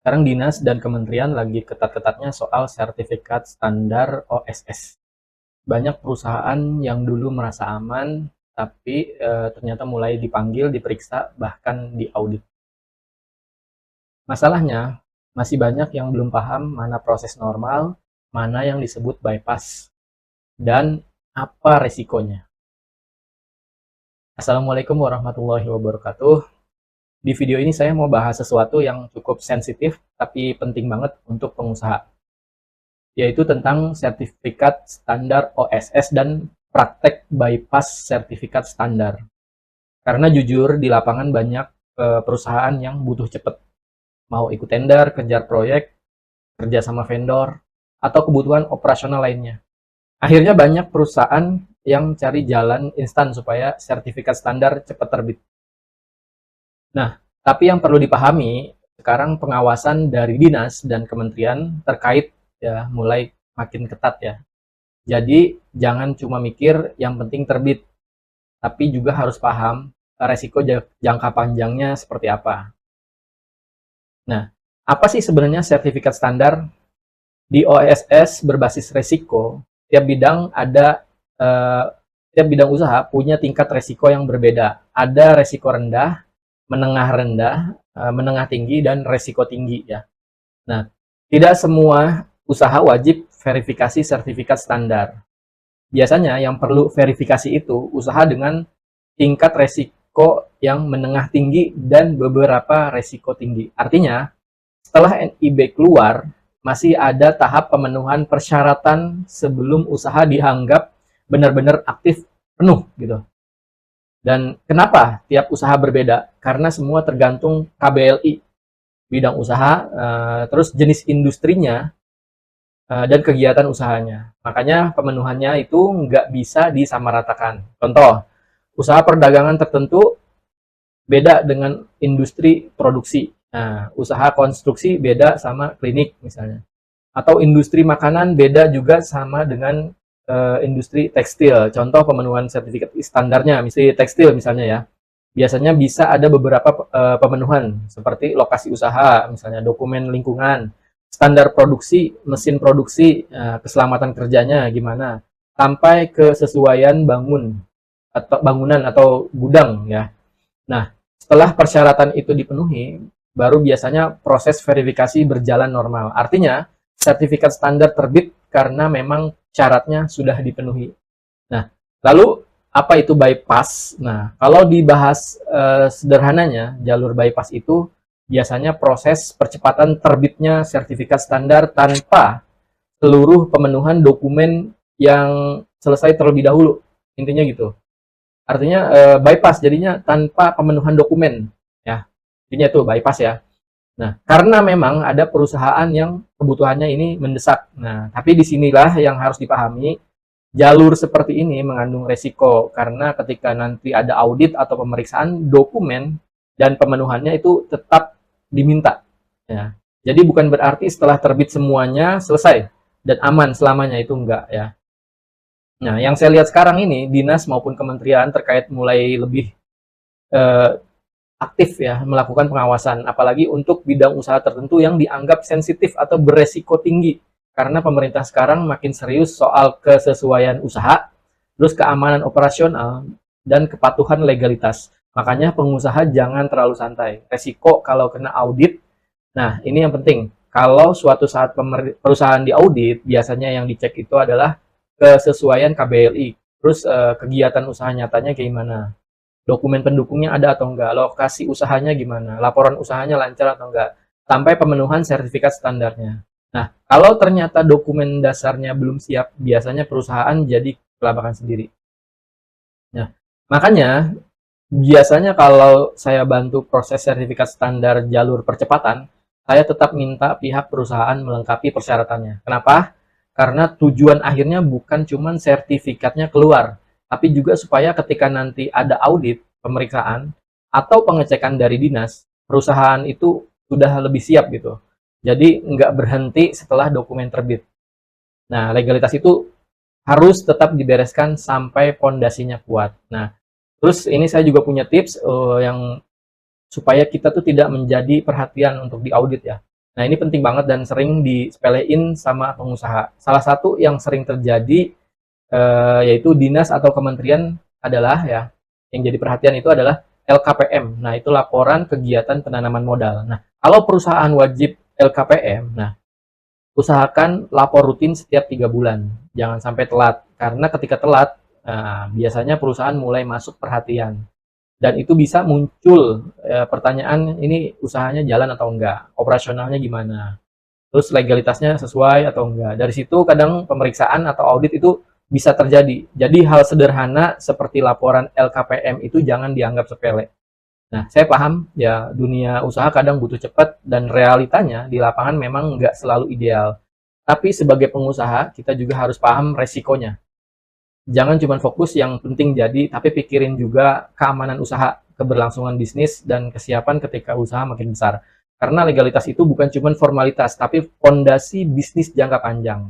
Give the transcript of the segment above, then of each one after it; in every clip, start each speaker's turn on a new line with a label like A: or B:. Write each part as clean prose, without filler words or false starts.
A: Sekarang dinas dan kementerian lagi ketat-ketatnya soal sertifikat standar OSS. Banyak perusahaan yang dulu merasa aman, tapi ternyata mulai dipanggil, diperiksa, bahkan diaudit. Masalahnya, masih banyak yang belum paham mana proses normal, mana yang disebut bypass, dan apa resikonya. Assalamualaikum warahmatullahi wabarakatuh. Di video ini saya mau bahas sesuatu yang cukup sensitif, tapi penting banget untuk pengusaha, yaitu tentang sertifikat standar OSS dan praktek bypass sertifikat standar. Karena jujur, di lapangan banyak perusahaan yang butuh cepet, mau ikut tender, kejar proyek, kerja sama vendor, atau kebutuhan operasional lainnya. Akhirnya banyak perusahaan yang cari jalan instan supaya sertifikat standar cepat terbit. Nah, tapi yang perlu dipahami, sekarang pengawasan dari dinas dan kementerian terkait ya mulai makin ketat ya. Jadi jangan cuma mikir yang penting terbit, tapi juga harus paham resiko jangka panjangnya seperti apa. Nah, apa sih sebenarnya sertifikat standar? Di OSS berbasis resiko, tiap bidang tiap bidang usaha punya tingkat resiko yang berbeda. Ada resiko rendah, menengah menengah tinggi, dan resiko tinggi ya. Nah, tidak semua usaha wajib verifikasi sertifikat standar. Biasanya yang perlu verifikasi itu usaha dengan tingkat resiko yang menengah tinggi dan beberapa resiko tinggi. Artinya, setelah NIB keluar, masih ada tahap pemenuhan persyaratan sebelum usaha dianggap benar-benar aktif penuh gitu. Dan kenapa tiap usaha berbeda? Karena semua tergantung KBLI, bidang usaha, terus jenis industrinya, dan kegiatan usahanya. Makanya pemenuhannya itu nggak bisa disamaratakan. Contoh, usaha perdagangan tertentu beda dengan industri produksi. Nah, usaha konstruksi beda sama klinik misalnya. Atau industri makanan beda juga sama dengan industri tekstil. Contoh pemenuhan sertifikat standarnya, misalnya tekstil misalnya ya. Biasanya bisa ada beberapa pemenuhan seperti lokasi usaha, misalnya dokumen lingkungan, standar produksi, mesin produksi, keselamatan kerjanya gimana, sampai kesesuaian bangunan atau gudang ya. Nah, setelah persyaratan itu dipenuhi, baru biasanya proses verifikasi berjalan normal. Artinya, sertifikat standar terbit karena memang syaratnya sudah dipenuhi. Nah, lalu apa itu bypass? Nah, kalau dibahas sederhananya, jalur bypass itu biasanya proses percepatan terbitnya sertifikat standar tanpa seluruh pemenuhan dokumen yang selesai terlebih dahulu. Intinya gitu. Artinya bypass jadinya tanpa pemenuhan dokumen. Ya, intinya itu bypass ya. Nah, karena memang ada perusahaan yang kebutuhannya ini mendesak. Nah, tapi disinilah yang harus dipahami, jalur seperti ini mengandung resiko, karena ketika nanti ada audit atau pemeriksaan, dokumen dan pemenuhannya itu tetap diminta. Ya. Jadi bukan berarti setelah terbit semuanya selesai dan aman selamanya, itu enggak ya. Nah, yang saya lihat sekarang ini, dinas maupun kementerian terkait mulai lebih aktif ya melakukan pengawasan, apalagi untuk bidang usaha tertentu yang dianggap sensitif atau beresiko tinggi, karena pemerintah sekarang makin serius soal kesesuaian usaha, terus keamanan operasional, dan kepatuhan legalitas. Makanya pengusaha jangan terlalu santai. Resiko kalau kena audit, nah ini yang penting. Kalau suatu saat perusahaan diaudit, biasanya yang dicek itu adalah kesesuaian KBLI, terus kegiatan usaha nyatanya gimana, dokumen pendukungnya ada atau enggak, lokasi usahanya gimana, laporan usahanya lancar atau enggak, sampai pemenuhan sertifikat standarnya. Nah, kalau ternyata dokumen dasarnya belum siap, biasanya perusahaan jadi kelabakan sendiri. Nah, makanya biasanya kalau saya bantu proses sertifikat standar jalur percepatan, saya tetap minta pihak perusahaan melengkapi persyaratannya. Kenapa? Karena tujuan akhirnya bukan cuma sertifikatnya keluar, tapi juga supaya ketika nanti ada audit, pemeriksaan, atau pengecekan dari dinas, perusahaan itu sudah lebih siap gitu. Jadi nggak berhenti setelah dokumen terbit. Nah, legalitas itu harus tetap dibereskan sampai pondasinya kuat. Nah, terus ini saya juga punya tips yang supaya kita tuh tidak menjadi perhatian untuk diaudit ya. Nah, ini penting banget dan sering disepelein sama pengusaha. Salah satu yang sering terjadi yaitu dinas atau kementerian adalah ya, yang jadi perhatian itu adalah LKPM. Nah, itu laporan kegiatan penanaman modal. Nah, kalau perusahaan wajib LKPM, nah usahakan lapor rutin setiap 3 bulan. Jangan sampai telat, karena ketika telat, nah, biasanya perusahaan mulai masuk perhatian. Dan itu bisa muncul pertanyaan, ini usahanya jalan atau enggak, operasionalnya gimana, terus legalitasnya sesuai atau enggak. Dari situ kadang pemeriksaan atau audit itu bisa terjadi. Jadi hal sederhana seperti laporan LKPM itu jangan dianggap sepele. Nah, saya paham ya, dunia usaha kadang butuh cepat dan realitanya di lapangan memang nggak selalu ideal. Tapi sebagai pengusaha, kita juga harus paham resikonya. Jangan cuma fokus yang penting jadi, tapi pikirin juga keamanan usaha, keberlangsungan bisnis, dan kesiapan ketika usaha makin besar. Karena legalitas itu bukan cuma formalitas, tapi fondasi bisnis jangka panjang.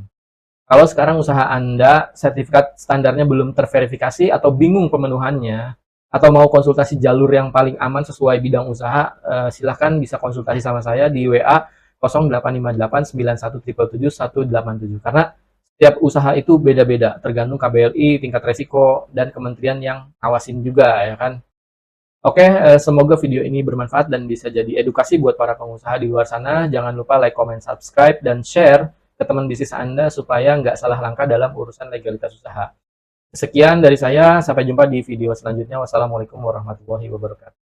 A: Kalau sekarang usaha Anda, sertifikat standarnya belum terverifikasi atau bingung pemenuhannya, atau mau konsultasi jalur yang paling aman sesuai bidang usaha, silahkan bisa konsultasi sama saya di WA 085891777187. Karena setiap usaha itu beda-beda, tergantung KBLI, tingkat resiko, dan kementerian yang awasin juga, ya kan. Oke, semoga video ini bermanfaat dan bisa jadi edukasi buat para pengusaha di luar sana. Jangan lupa like, comment, subscribe, dan share ke teman bisnis Anda supaya nggak salah langkah dalam urusan legalitas usaha. Sekian dari saya, sampai jumpa di video selanjutnya. Wassalamualaikum warahmatullahi wabarakatuh.